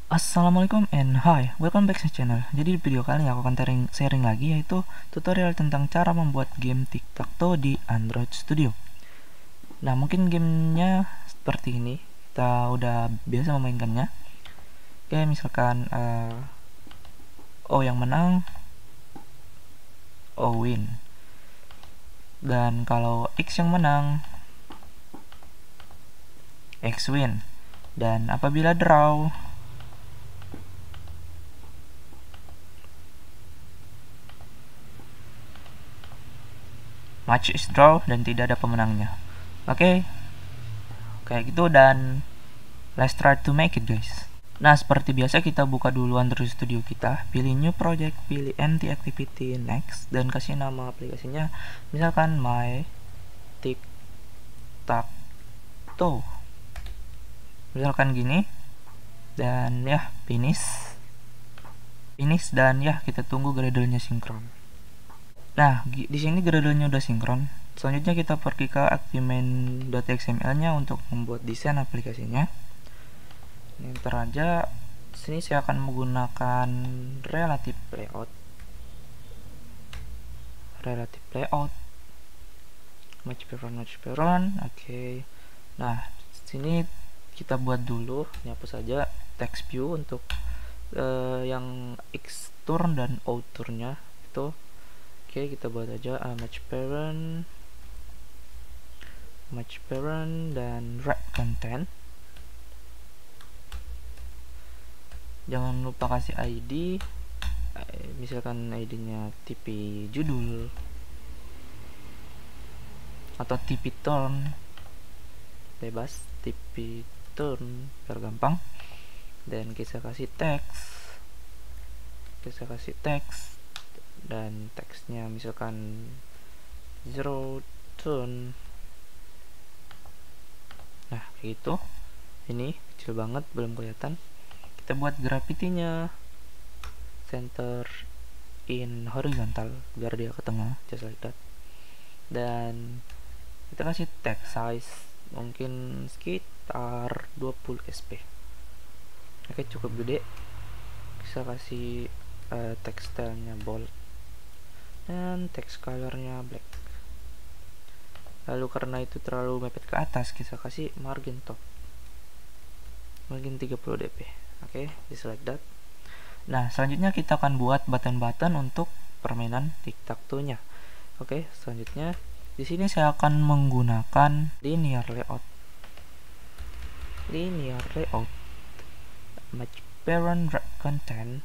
Assalamualaikum and hi, welcome back to channel. Jadi di video kali ini aku akan sharing lagi, yaitu tutorial tentang cara membuat game tic-tac-toe di Android Studio. Nah, mungkin gamenya seperti ini, kita udah biasa memainkannya. Oke, misalkan O yang menang, O win. Dan kalau X yang menang, X win. Dan apabila draw, match is draw dan tidak ada pemenangnya. Oke, kayak gitu, dan let's try to make it, guys. Nah, seperti biasa kita buka dulu Android Studio kita, pilih new project, pilih empty activity, next, dan kasih nama aplikasinya misalkan my tic-tac-toe, misalkan gini, dan ya finish, dan ya kita tunggu Gradle-nya sinkron. Nah, di sini Gradle-nya udah sinkron. Selanjutnya kita pergi ke activemain.xml-nya untuk membuat desain aplikasinya. Ini ntar aja. Sini saya akan menggunakan relative layout, match parent. Oke. Nah, sini kita buat dulu, ini hapus saja text view untuk yang X turn dan O turn-nya itu. Oke, kita buat aja match parent dan wrap content. Jangan lupa kasih ID, misalkan ID-nya TP judul atau TP turn, bebas, TP turn biar gampang. Dan kita kasih teks, dan teksnya misalkan zero turn. Nah, kayak gitu. Ini kecil banget, belum kelihatan. Kita buat gravity-nya center in horizontal biar dia ke tengah, just like that. Dan kita kasih text size mungkin sekitar 20 sp. Oke, cukup gede. Bisa kasih text style-nya bold dan text color-nya black. Lalu karena itu terlalu mepet ke atas, kita kasih margin top, margin 30 dp. Oke, just like that. Nah, selanjutnya kita akan buat button-button untuk permainan tic-tac-toe-nya. Oke, selanjutnya di sini saya akan menggunakan linear layout, match parent wrap content.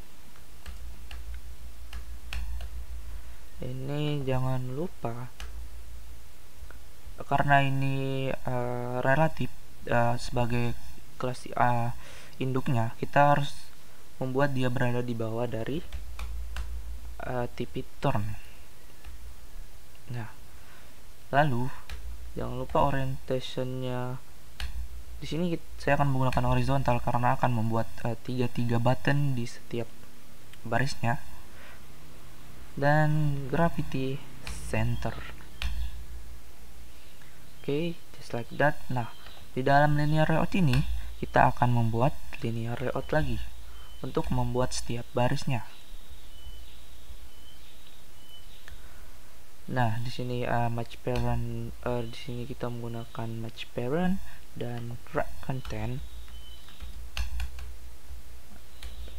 Ini jangan lupa, karena ini relatif sebagai kelas induknya, kita harus membuat dia berada di bawah dari TP turn. Nah, lalu jangan lupa orientationnya. Di sini saya akan menggunakan horizontal karena akan membuat tiga button di setiap barisnya. Dan gravity center. Oke, just like that. Nah, di dalam linear layout ini kita akan membuat linear layout lagi untuk membuat setiap barisnya. Nah, di sini match parent, di sini kita menggunakan match parent dan wrap content.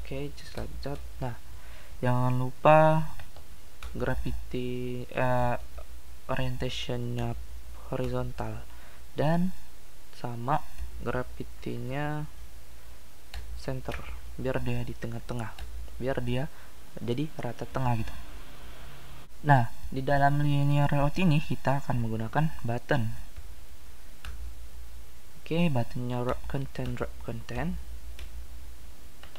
Oke, just like that. Nah, jangan lupa gravity orientationnya horizontal, dan sama gravity-nya center biar dia di tengah-tengah, biar dia jadi rata tengah gitu. Nah, di dalam linear layout ini kita akan menggunakan button. Oke, buttonnya wrap content.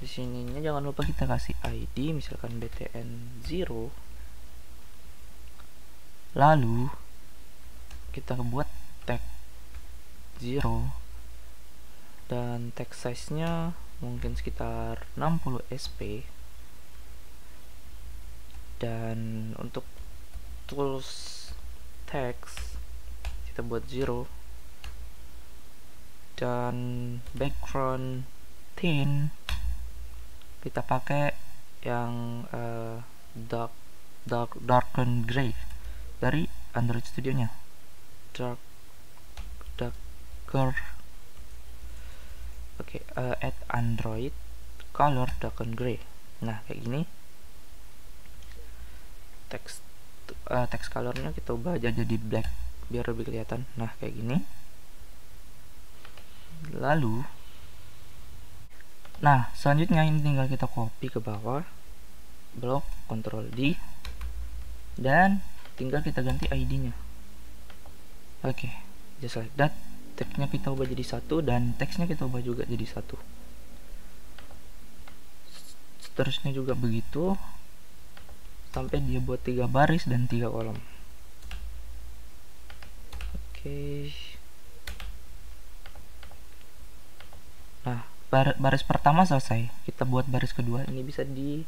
Di sininya jangan lupa kita kasih ID, misalkan btn 0. Lalu kita buat tag 0 dan text size nya mungkin sekitar 60 sp. Dan untuk tools text kita buat 0, dan background thin kita pakai yang darken gray dari Android Studio nya. Darker. Oke, add Android color darken gray. Nah, kayak gini. Text colornya kita ubah aja jadi black biar lebih kelihatan. Nah, kayak gini. Lalu selanjutnya ini tinggal kita copy ke bawah, blok, Ctrl D, dan tinggal kita ganti ID-nya. Oke, just like that. Teksnya kita ubah jadi 1 dan teksnya kita ubah juga jadi 1. Seterusnya juga begitu sampai dia buat 3 baris dan 3 kolom. Oke. Nah, baris pertama selesai. Kita buat baris kedua. Ini bisa di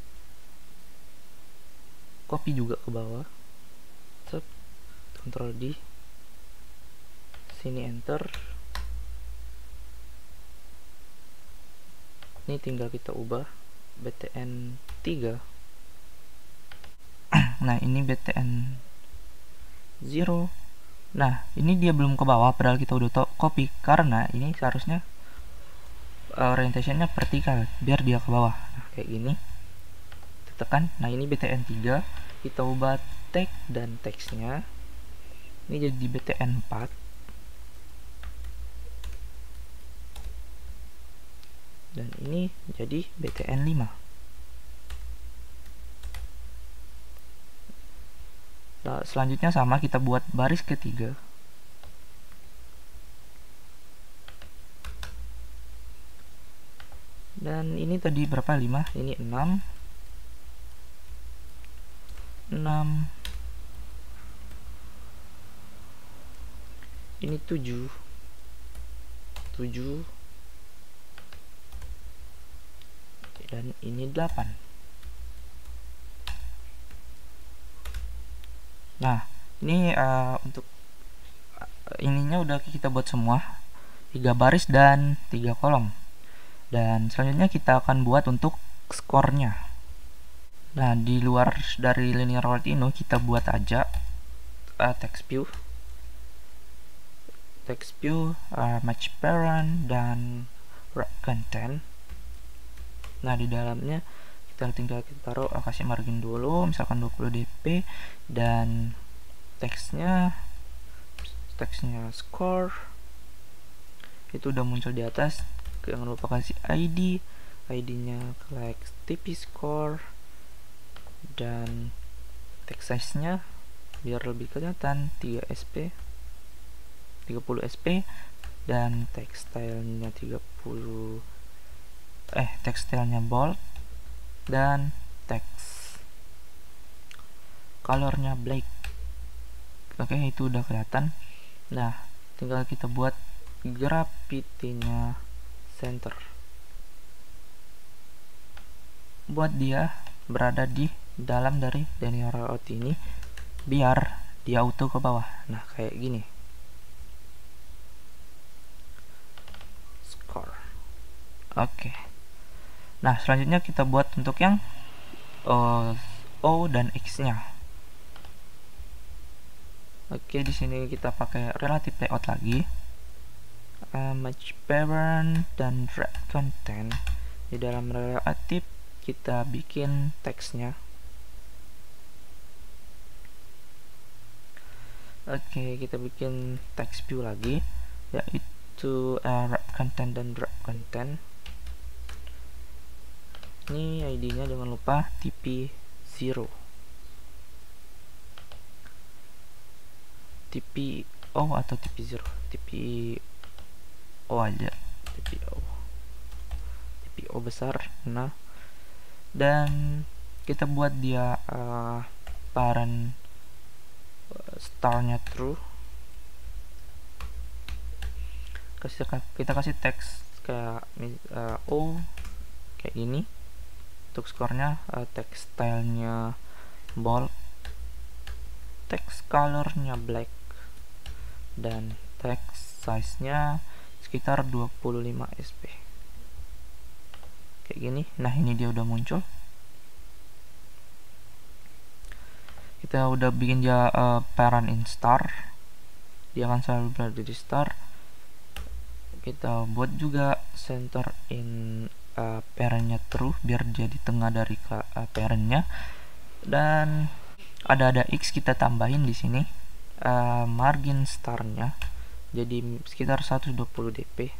copy juga ke bawah. Ctrl D. Sini enter. Ini tinggal kita ubah BTN 3. Nah, ini BTN 0. Nah, ini dia belum ke bawah padahal kita udah copy, karena ini seharusnya orientationnya vertikal biar dia ke bawah. Nah, kayak gini. Kita tekan. Nah, ini BTN 3. Kita ubah tag dan teksnya. Ini jadi BTN 4. Dan ini jadi BTN 5. Nah, selanjutnya sama, kita buat baris ketiga. Dan ini tadi berapa? 5. Ini 6. 6. Ini 7. 7. Dan ini 8. Nah, ini untuk ininya udah kita buat semua, 3 baris dan 3 kolom. Dan selanjutnya kita akan buat untuk skornya. Nah, di luar dari linear world ini kita buat aja text view, match parent, dan wrap content. Nah, di dalamnya kita tinggal taruh, kasih margin dulu, misalkan 20 dp, dan teksnya score itu udah muncul di atas. Jangan lupa kasih ID-nya like TP score, dan text size nya biar lebih kelihatan 30 sp, dan text stylenya tekstilnya bold, dan text colornya black. Oke, itu udah kelihatan. Nah, tinggal kita buat graffiti-nya center, buat dia berada di dalam dari linear layout ini biar dia auto ke bawah. Nah, kayak gini. Score. Oke. Nah, selanjutnya kita buat untuk yang O dan X-nya. Oke, di sini kita pakai relative layout lagi, match parent dan wrap content. Di dalam relative kita bikin teksnya. Oke, kita bikin text view lagi, yaitu wrap content dan wrap content. Ini ID-nya jangan lupa TP0, TPO atau TP0, TPO aja, TPO besar. Nah, dan kita buat dia parent starnya true. Kita kasih teks kayak O kayak gini. Untuk skornya text stylenya bold, text colornya black, dan text size nya sekitar 25 sp. kayak gini. Nah, ini dia udah muncul. Kita udah bikin dia parent in star, dia akan selalu berada di star. Kita buat juga center in parentnya true, biar dia di tengah dari parentnya. Dan ada X kita tambahin di sini margin starnya jadi sekitar 120 dp.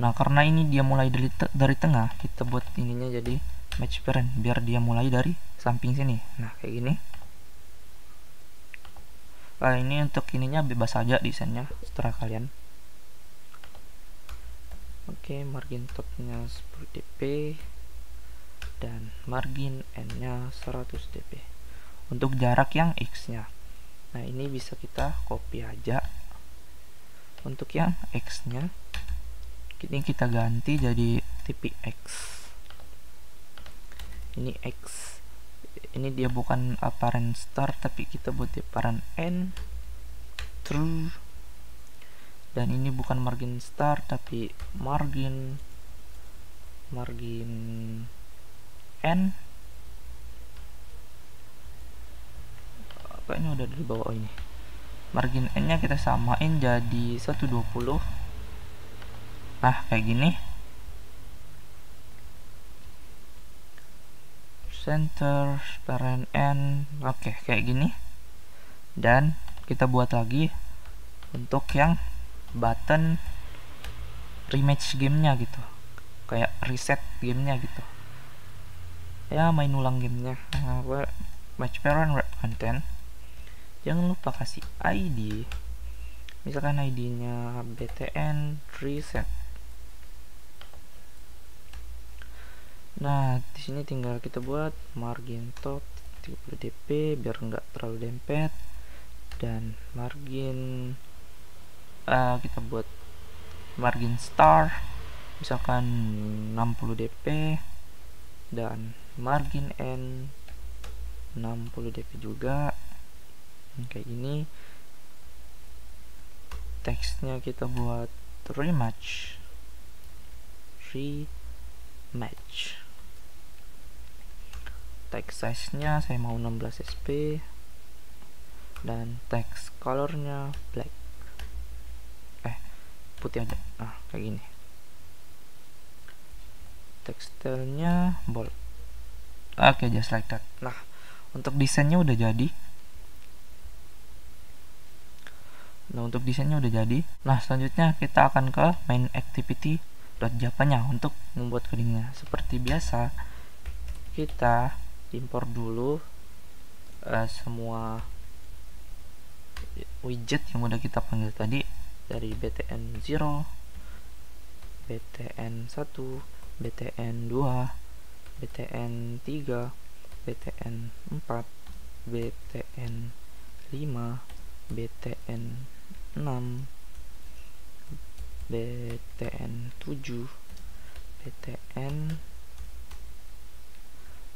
Nah, karena ini dia mulai dari tengah, kita buat ininya jadi match parent biar dia mulai dari samping sini. Nah, kayak gini. Ini untuk ininya bebas saja desainnya, setelah kalian. Oke, margin topnya 10 dp dan margin n nya 100 dp untuk jarak yang x nya. Nah, ini bisa kita copy aja. Untuk yang x nya ini kita ganti jadi tipe x. Ini x, ini dia bukan parent star, tapi kita buat dia parent n true. Dan ini bukan margin star, tapi margin n. Kayaknya udah di bawah ini. Margin n nya kita samain jadi 120. Nah, kayak gini. Center parent n. Oke, kayak gini. Dan kita buat lagi untuk yang button rematch gamenya gitu, kayak reset gamenya gitu, ya main ulang gamenya. Match parent wrap content, jangan lupa kasih ID, misalkan ID nya btn reset. Nah, di sini tinggal kita buat margin top 30 dp biar nggak terlalu dempet, dan margin kita buat margin star misalkan 60 dp, dan margin n 60 dp juga. Kayak gini. Teksnya kita buat rematch. Text size nya saya mau 16 sp, dan text colornya black, putih aja. Nah, kayak gini. Tekstilnya bold. Oke, just like that. Nah, untuk desainnya udah jadi. Nah, selanjutnya kita akan ke main activity.java-nya untuk membuat codingnya. Seperti biasa, kita import dulu semua widget yang udah kita panggil tadi dari btn 0, btn 1, btn 2, btn 3, btn 4, btn 5, btn 6, btn 7, btn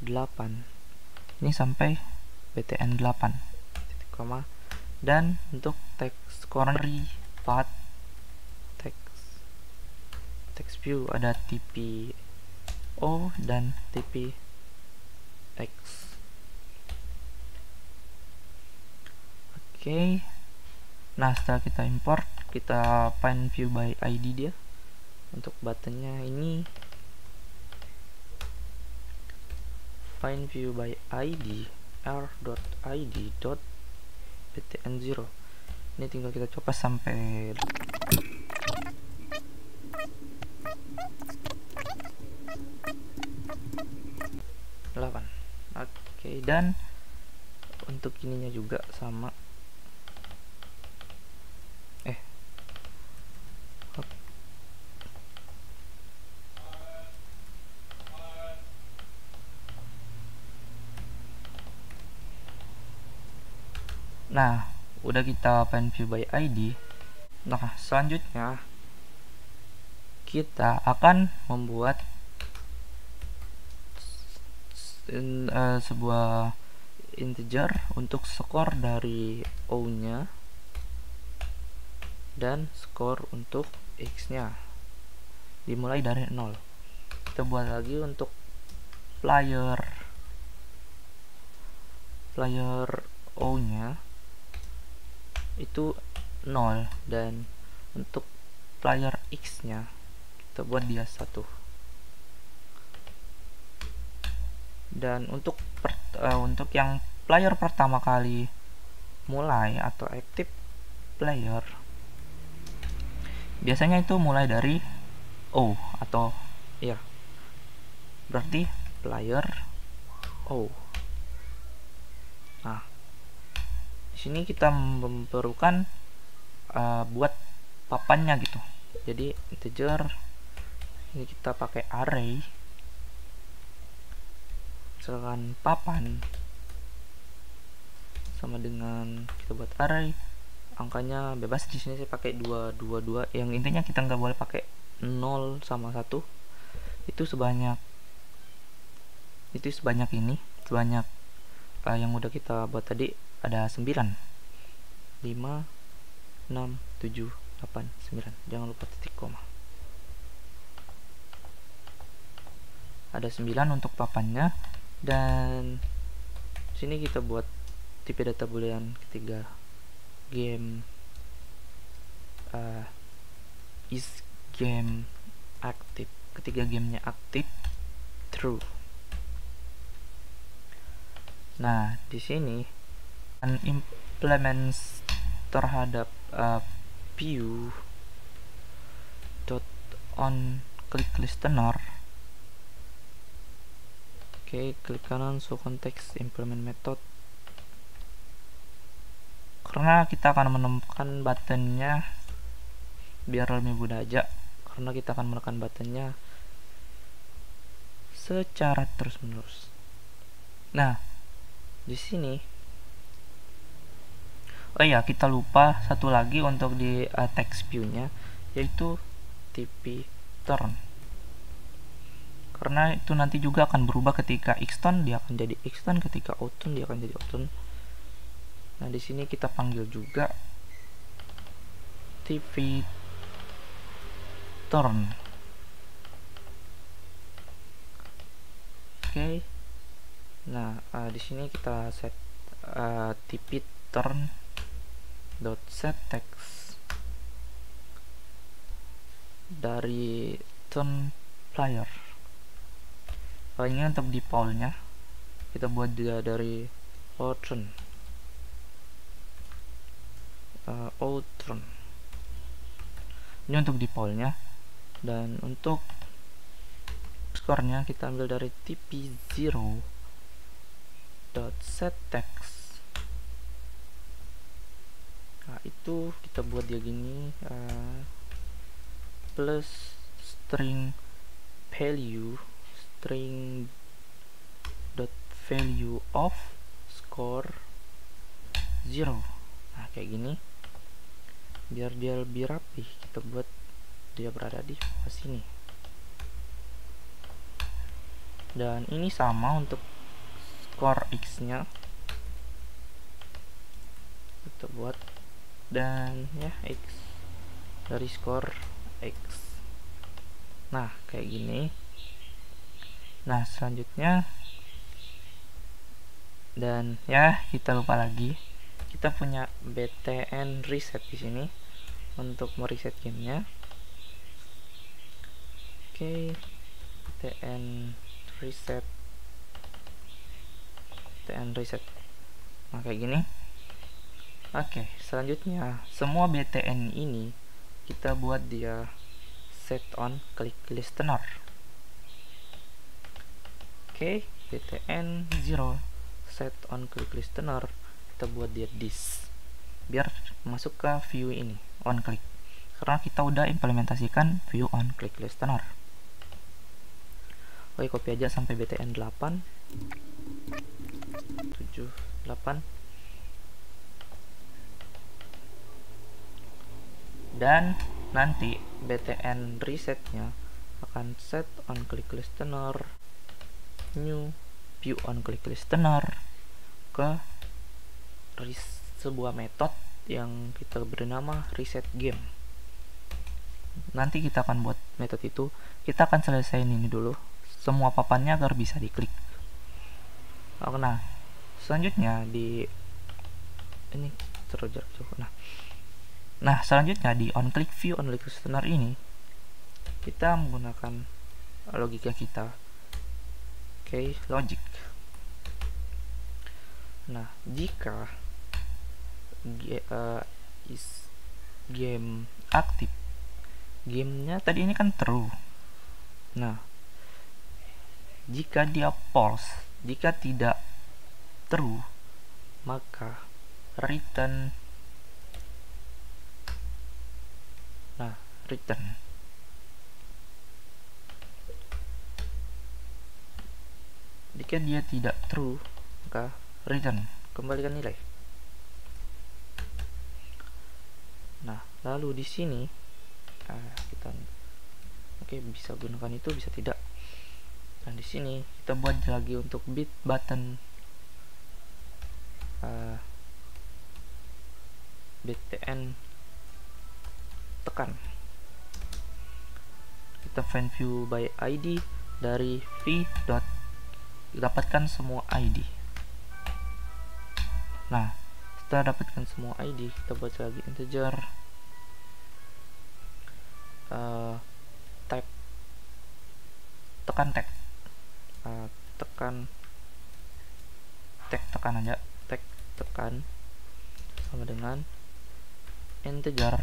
8. Ini sampai btn 8, dan untuk text query path text view ada TPO dan TPX. Oke. Nah, setelah kita import, kita find view by ID dia. Untuk buttonnya ini find view by ID r.id.btn0. Ini tinggal kita coba sampai 8. Oke, dan untuk ininya juga sama. Nah, udah kita find view by ID. Nah, selanjutnya kita akan membuat sebuah integer untuk skor dari O nya dan skor untuk X nya dimulai dari 0. Kita buat lagi untuk player O nya itu 0, dan untuk player X nya kita buat dia 1. Dan untuk yang player pertama kali mulai atau active player, biasanya itu mulai dari O, atau ya berarti player O. Nah, di sini kita memerlukan buat papannya gitu. Jadi integer ini kita pakai array, misalkan papan sama dengan kita buat array, angkanya bebas. Di sini saya pakai 222, yang intinya kita nggak boleh pakai 0 sama 1. Itu sebanyak ini, sebanyak yang udah kita buat tadi ada 9, 5, 6, 7, 8, 9. Jangan lupa titik koma. Ada 9 untuk papannya, dan sini kita buat tipe data boolean ketiga, game is game active. Ketiga gamenya aktif, true. Nah, di sini implements terhadap view dot on click listener. Oke, klik kanan show context implement method. Karena kita akan menemukan buttonnya biar lebih mudah aja, karena kita akan menekan buttonnya secara terus menerus. Nah, di sini kita lupa satu lagi untuk di text view nya, yaitu TP turn. Karena itu nanti juga akan berubah ketika Xtone, dia akan jadi Xtone, ketika Outone dia akan jadi Outone. Nah, di sini kita panggil juga TP turn. Oke. Nah, di sini kita set TP turn dot set text dari turn player. Ini untuk defaultnya kita buat dia dari Outone. Ini untuk defaultnya, dan untuk skornya kita ambil dari tp0 dot set text. Nah, itu kita buat dia gini, plus string dot value of score 0. Nah, kayak gini, biar dia lebih rapi, kita buat dia berada di bawah sini. Dan ini sama untuk score X nya kita buat, dan ya X dari score X. Nah, kayak gini. Nah, selanjutnya, dan ya kita lupa lagi, kita punya btn reset di sini untuk mereset gamenya. Oke, btn reset. Nah, kayak gini. Oke, selanjutnya semua btn ini kita buat dia set on click listener. Oke, btn 0 set on click listener, kita buat dia this, biar masuk ke view ini on click, karena kita udah implementasikan view on click listener. Oke, copy aja sampai btn 8 7 8, dan nanti btn resetnya akan set on click listener new view on click listener ke sebuah metode yang kita beri nama reset game. Nanti kita akan buat metode itu. Kita akan selesaiin ini dulu, semua papannya agar bisa diklik. Nah, selanjutnya di ini terus jarak jauh. Nah, selanjutnya di on click view on listener ini kita menggunakan logika kita. Oke, logic. Nah, jika game aktif, gamenya tadi ini kan true. Nah, jika dia false, jika tidak true, maka return. Nah, return. Jika dia tidak true, maka return, kembalikan nilai. Nah, lalu di sini kita bisa gunakan itu, bisa tidak. Nah, di sini kita buat lagi untuk bit button btn tekan. Kita find view by id dari v dot dapatkan semua ID. Nah, setelah dapatkan semua ID, kita buat lagi integer type, tekan tag, tekan aja, tekan sama dengan integer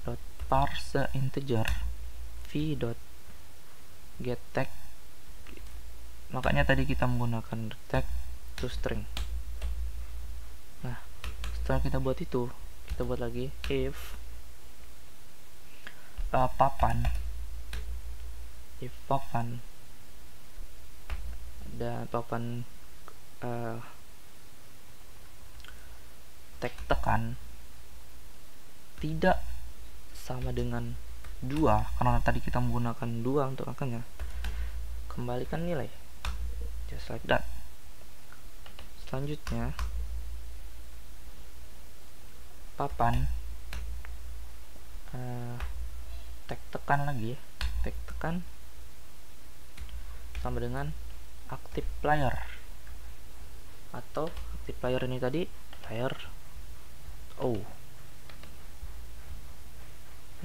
dot parse integer v dot get tag. Makanya tadi kita menggunakan tag to string. Nah, setelah kita buat itu, kita buat lagi if papan dan papan tag tekan tidak sama dengan 2, karena tadi kita menggunakan 2 untuk angkanya, kembalikan nilai. Just like that. Selanjutnya papan tag tekan lagi, tag tekan sama dengan active player, atau active player ini tadi player O.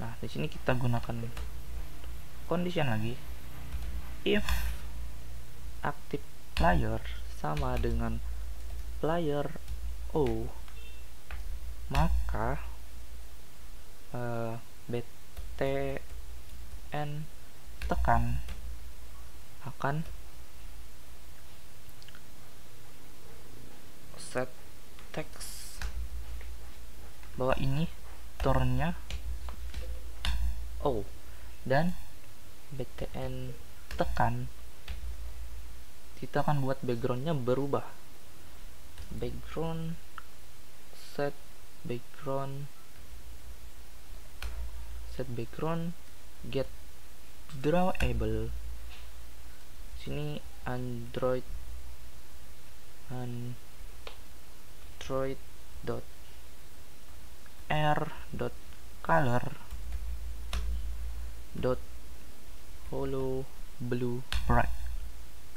Nah, di sini kita gunakan condition lagi, if active player sama dengan player O, maka btn tekan akan set text bahwa ini turnnya O, dan btn tekan kita akan buat backgroundnya berubah. Background set background get drawable. Sini android dot r dot color dot hollow blue bright.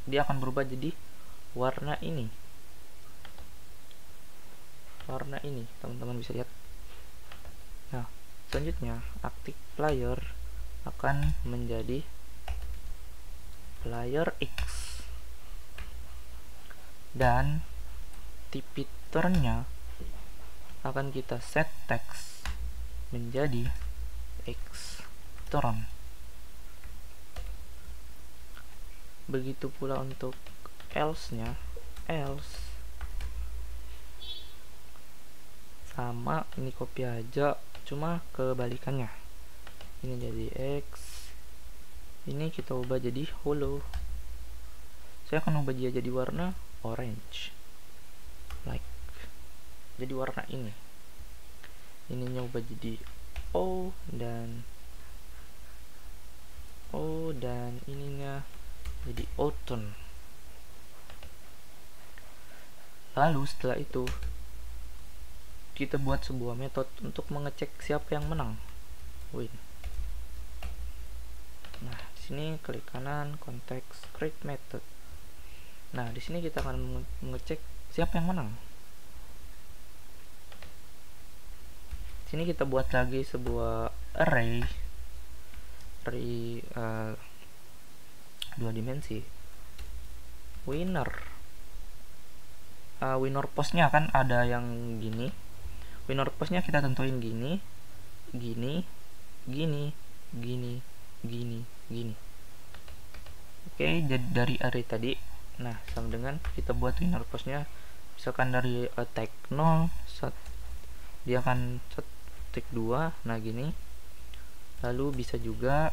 Dia akan berubah jadi warna ini, teman-teman bisa lihat. Nah, selanjutnya active player akan menjadi player X, dan tipe turnnya akan kita set text menjadi X turn. Begitu pula untuk else-nya, else sama, ini copy aja, cuma kebalikannya. Ini jadi X, ini kita ubah jadi hollow. Saya akan ubah dia jadi warna orange, like, jadi warna ini. Ininya ubah jadi O, dan ininya jadi autumn. Lalu setelah itu kita buat sebuah metode untuk mengecek siapa yang menang, win. Nah, di sini klik kanan, konteks create method. Nah, di sini kita akan mengecek siapa yang menang. Di sini kita buat lagi sebuah array 2 dimensi. Winner postnya kan ada yang gini. Winner postnya kita tentuin gini, gini, gini, gini, gini, gini. Oke, jadi dari array tadi, nah sama dengan kita buat winner postnya, misalkan dari tag 0, dia akan tag 2, nah gini. Lalu bisa juga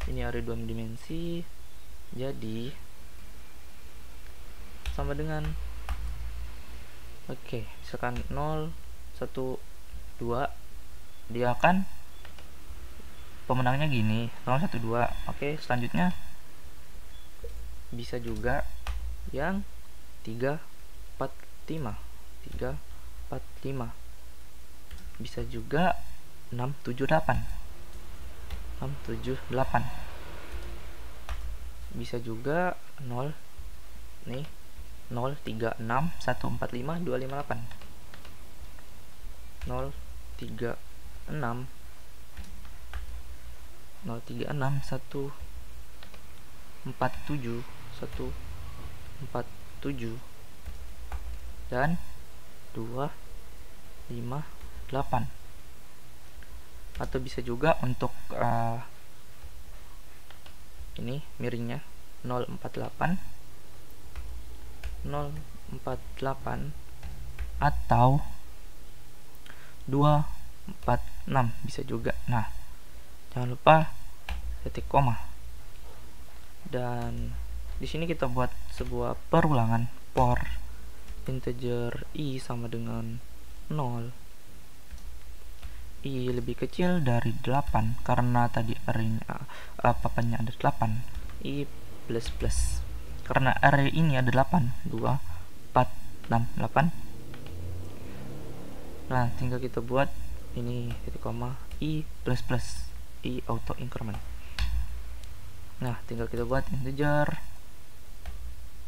ini array 2 dimensi, jadi sama dengan misalkan 0, 1, 2, dia akan pemenangnya gini, 0, 1, 2. Selanjutnya bisa juga yang 3, 4, 5, 3, 4, 5. Bisa juga 6, 7, 8, 6, 7, 8. Bisa juga 0 nih, 0, 3, 6, 1, 4, 5, 2, 5, 8. 0, 3, 6, 0, 3, 6, 1, 4, 7, 1, 4, 7, dan 2, 5, 8. Atau bisa juga untuk ini miringnya 048 atau 246 bisa juga. Nah, jangan lupa titik koma. Dan di sini kita buat sebuah perulangan for integer i sama dengan 0. I lebih kecil dari 8 karena tadi array-nya papannya ada 8. I plus plus karena array ini ada 8, 2, 4, 6, 8. Nah, tinggal kita buat ini titik koma i plus plus, i auto increment. Nah, tinggal kita buat integer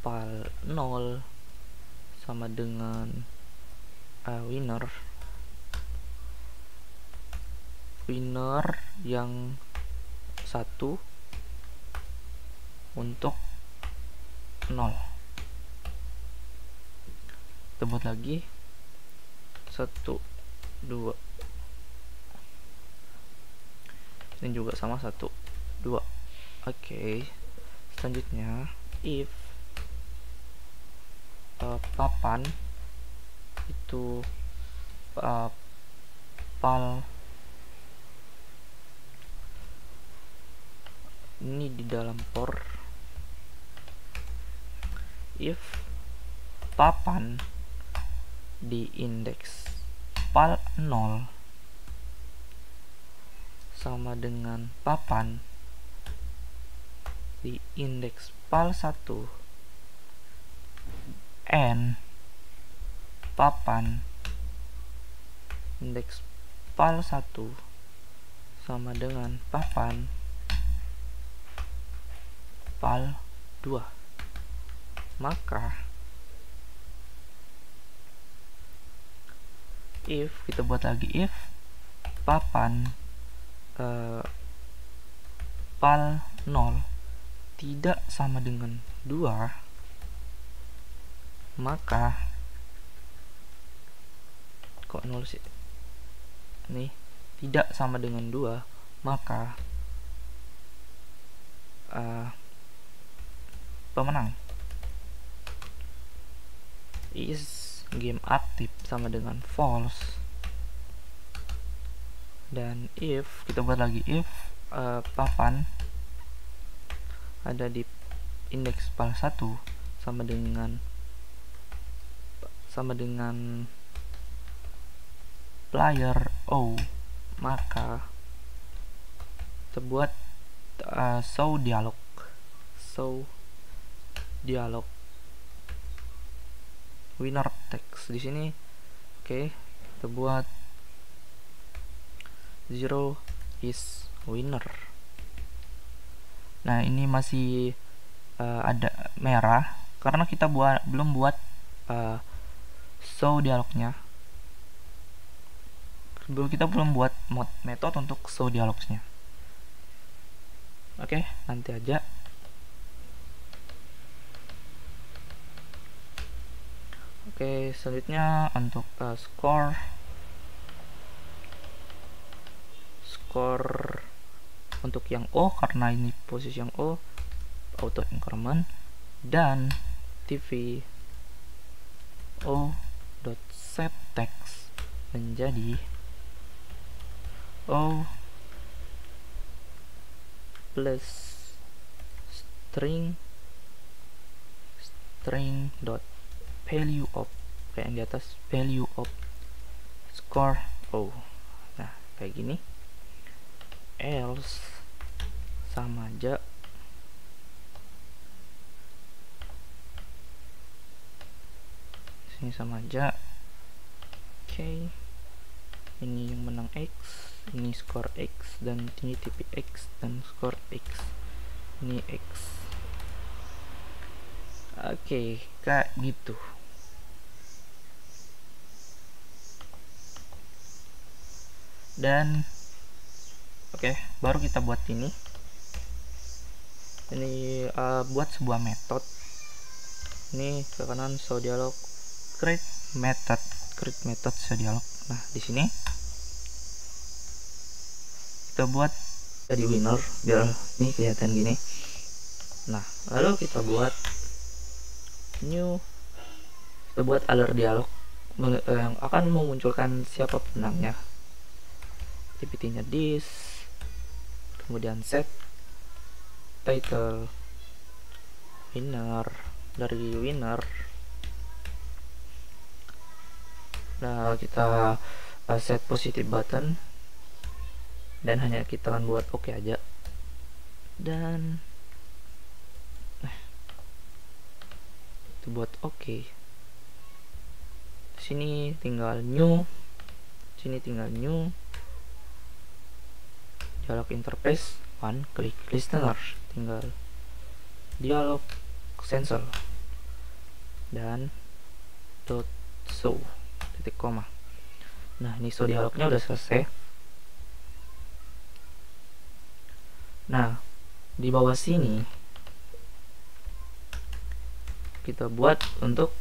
val 0 sama dengan winner yang 1 untuk 0. Kita buat lagi 1, 2. Ini juga sama 1, 2. Selanjutnya if papan itu val ini di dalam for, if papan di indeks val 0 sama dengan papan di indeks val 1 and papan indeks val 1 sama dengan papan val 2, maka if kita buat lagi if papan val 0 tidak sama dengan 2, maka kok 0 sih nih, tidak sama dengan 2, maka pemenang is game aktif sama dengan false. Dan if kita buat lagi if papan ada di indeks val 1 sama dengan player O, maka kita buat show dialog, show dialog winner text di sini. Oke, kita buat 0 is winner. Nah, ini masih ada merah karena kita belum buat show dialognya. Kita belum buat metode untuk show dialognya. Oke, nanti aja. Oke, selanjutnya untuk score untuk yang O, karena ini posisi yang O, auto increment, dan TV O.set text menjadi O plus string dot value of, kayak yang di atas, value of score O. Nah, kayak gini. Else sama aja sini, sama aja. Oke, ini yang menang X, ini skor X, dan ini tipe X dan skor X, ini X. Oke, kayak gitu. Dan oke, baru kita buat ini buat sebuah metode. Ini ke kanan show dialog, create method show dialog. Nah, di sini kita buat jadi winner biar ini kelihatan gini. Nah, lalu kita buat new, kita buat alert dialog yang akan memunculkan siapa pemenangnya. Activity-nya this, kemudian set title winner, dari winner. Nah, kita set positive button dan hanya kita akan buat oke aja. Dan itu buat oke. Sini tinggal new, sini tinggal new dialog interface, one click listener, tinggal dialog sensor dan dot show titik koma. Nah, ini show dialognya udah selesai. Nah, di bawah sini kita buat untuk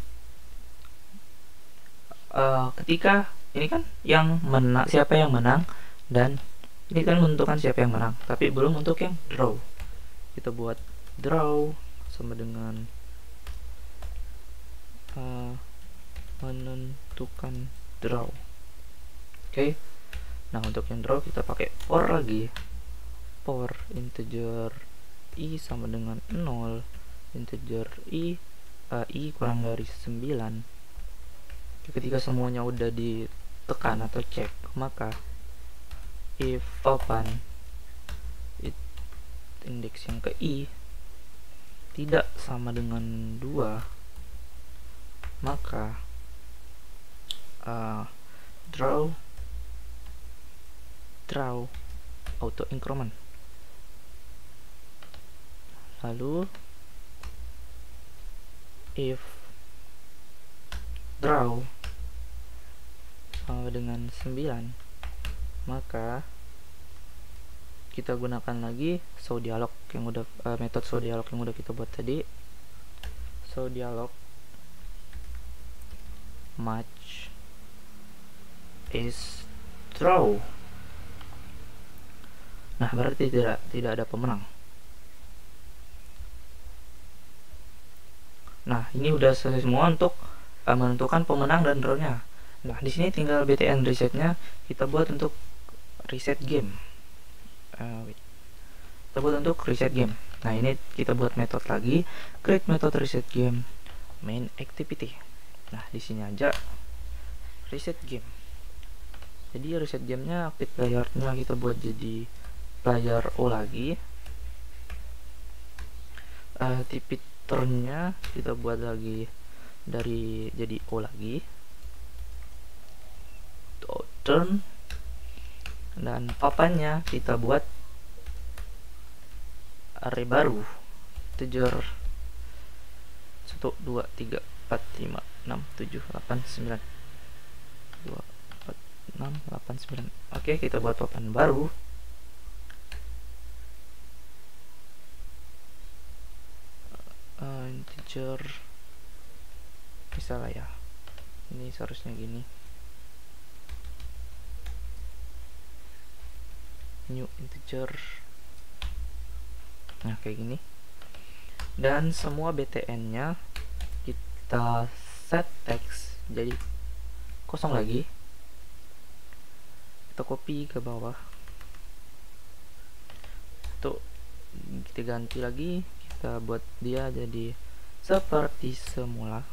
ketika ini kan yang menang, siapa yang menang, dan ini kan menentukan siapa yang menang, tapi belum untuk yang draw. Kita buat draw sama dengan menentukan draw. Oke. Nah, untuk yang draw kita pakai for lagi. For integer i sama dengan 0, integer i kurang dari 9. Ketika semuanya udah ditekan atau cek, maka if open indeks yang ke i tidak sama dengan 2, maka draw auto increment. Lalu if draw sama dengan 9, maka kita gunakan lagi show dialog yang udah metode show dialog yang udah kita buat tadi. Show dialog match is draw. Nah, berarti tidak ada pemenang. Nah, ini udah selesai semua untuk menentukan pemenang dan drawnya. Nah, di sini tinggal btn resetnya kita buat untuk reset game. Kita buat untuk reset game. Nah, ini kita buat metode lagi, create method reset game main activity. Nah, di sini aja reset game. Jadi reset gamenya active playernya kita buat jadi player O lagi. turnnya kita buat lagi dari jadi O lagi, turn, dan papannya kita buat array baru, integer 1 2 3 4 5 6 7 8 9 2 4 6 8 9. Oke, kita buat papan baru. Integer misalnya ya, ini seharusnya gini, new integer, nah kayak gini. Dan semua btn nya kita set text jadi kosong lagi, kita copy ke bawah, tuh kita ganti lagi, kita buat dia jadi seperti semula.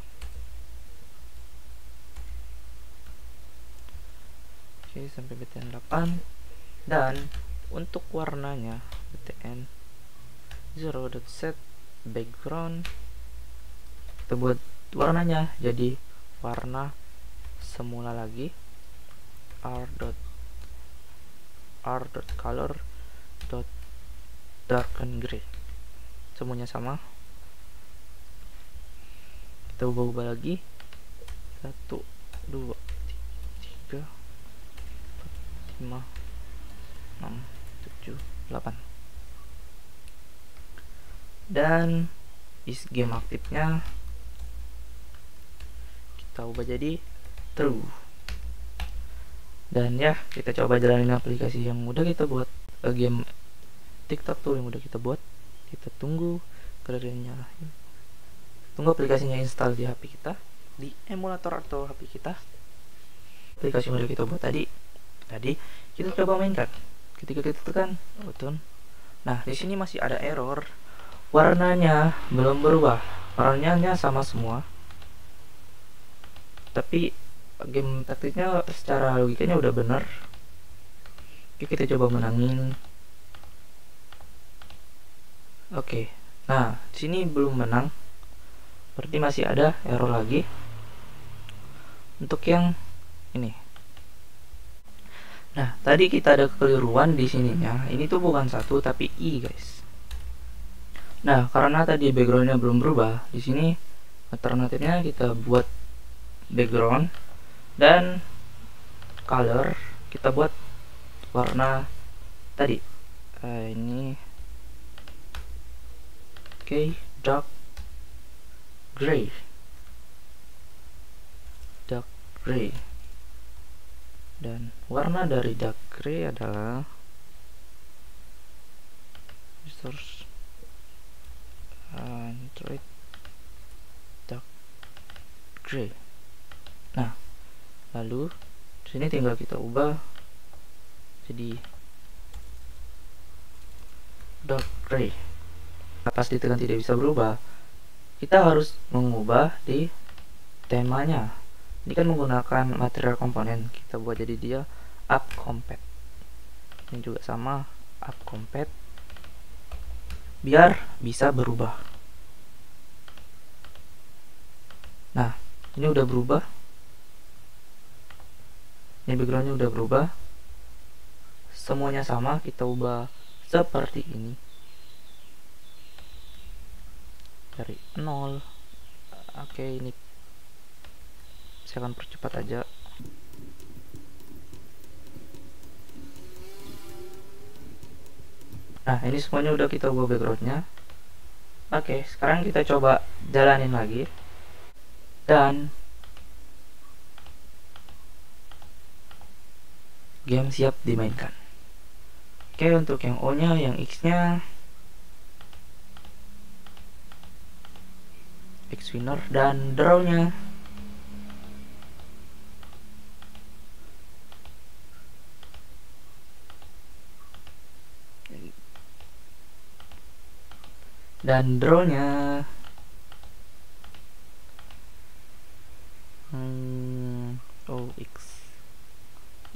Oke, sampai btn 8. Dan untuk warnanya btn 0.set background, kita buat warnanya jadi warna semula lagi, r.color darken gray, semuanya sama. Kita ubah lagi, 1 2 3 4 5 6 7 8. Dan is game aktifnya kita ubah jadi true. Dan ya, kita coba jalanin aplikasi yang udah kita buat, game TikTok tuh yang udah kita buat. Kita tunggu kerennya, tunggu aplikasinya install di HP kita, di emulator atau HP kita. Aplikasi yang udah kita buat tadi kita coba mainkan. Ketika kita tekan button, nah di sini masih ada error, warnanya belum berubah, warnanya sama semua, tapi game taktiknya secara logikanya udah benar. Oke, kita coba menangin. Oke, nah di sini belum menang, berarti masih ada error lagi. Untuk yang ini, nah tadi kita ada kekeliruan di sininya, ini tuh bukan 1 tapi i guys. Nah karena tadi backgroundnya belum berubah, di sini alternatifnya kita buat background dan color, kita buat warna tadi, ini oke, dark gray, dan warna dari dark gray adalah resource Android dark gray. Nah lalu sini tinggal kita ubah jadi dark gray. Pas ditekan tidak bisa berubah, kita harus mengubah di temanya. Ini kan menggunakan material komponen, kita buat jadi dia up compat. Ini juga sama, up compat, biar bisa berubah. Nah ini udah berubah, ini backgroundnya udah berubah, semuanya sama, kita ubah seperti ini dari 0. Oke, ini saya akan percepat aja. Nah ini semuanya udah kita ubah backgroundnya. Oke, sekarang kita coba jalanin lagi, dan game siap dimainkan. Oke, untuk yang O nya, yang X nya X winner, dan draw nya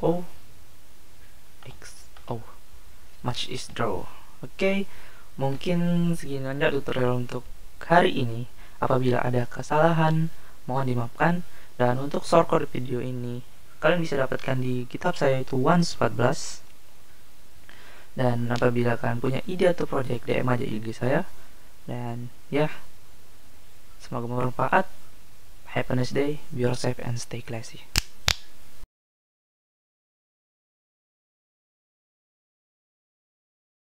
O match is draw. Oke, mungkin segini aja tutorial untuk hari ini. Apabila ada kesalahan, mohon dimaafkan. Dan untuk source code video ini kalian bisa dapatkan di kitab saya itu Once14. Dan apabila kalian punya ide atau project, DM aja IG saya. Dan ya, semoga bermanfaat. Have a nice day, be yourself and stay classy.